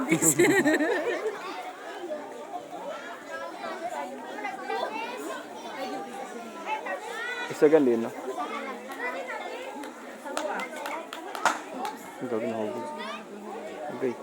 Olympics. Isa gali no. Ang gagawin ako. Okay.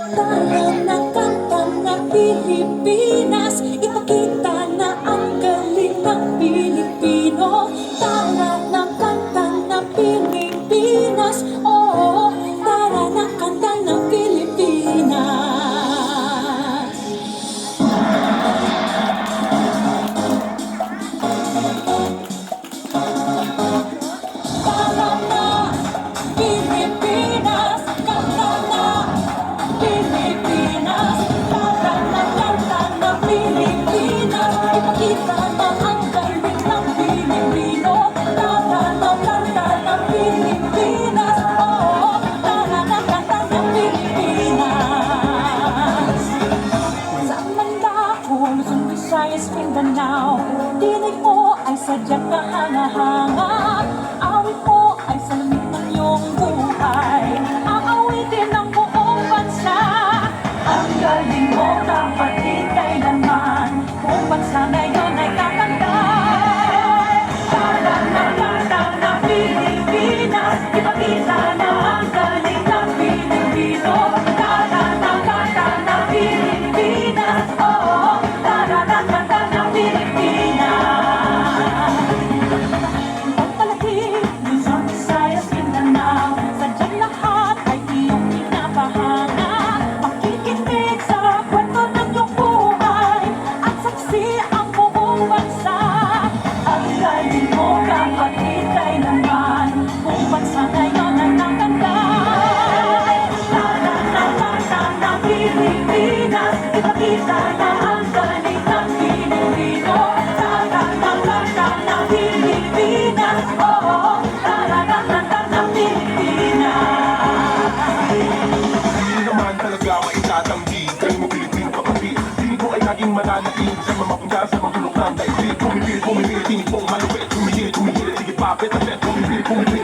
Tayo ng kanta ng Pilipinas, ipakita na ang galing ng Pilipino. Tara ng kanta ng Pilipinas, oo, tara ng kanta ng Pilipinas. Tara na, Pilipinas, kanta na Pilipinas, tara na kanta ng Pilipinas, ipakita na ang galing ng Pilipino. Tara na kanta ng Pilipinas, oo, tara na kanta ng Pilipinas. Sa Mandao, Luzon, Visayas, Mindanao, tinig mo ay sadyang kahanga-hanga. Awit mo ay salamin ng iyong buhay, aawitin ng buong bansa. Ang galing mo, kapatid, kailanman buong bansa ngayon ay kakanta. Tara na kanta ng Pilipinas, ipakita na ang galing ng Pilipino. Tara na kanta ng Pilipinas, oo, tara na kanta ng Pilipinas. Pagpalaki, Luzon, Visayas, Mindanao, sadyang lahat ay iyong pinapahanga. Makikinig sa kwento ng iyong buhay at saksi ang buong bansa. Ang galing mo, kapatid, kailanman buong bansa ngayon ay nakanta. Tara na kanta ng Pilipinas, ipakita na ang galing ng Pilipino. Tara na kanta ng Pilipinas, oo, tara na kanta ng Pilipinas. Hindi naman talaga maitatanggi. Kayo mo Pilipino kapatid. Tinig mo ay laging mananaig sa mga punta sa mga tulok ng daigdig. Pumipili, tinig mong malupit. Humihili, sige papit, at pumipili,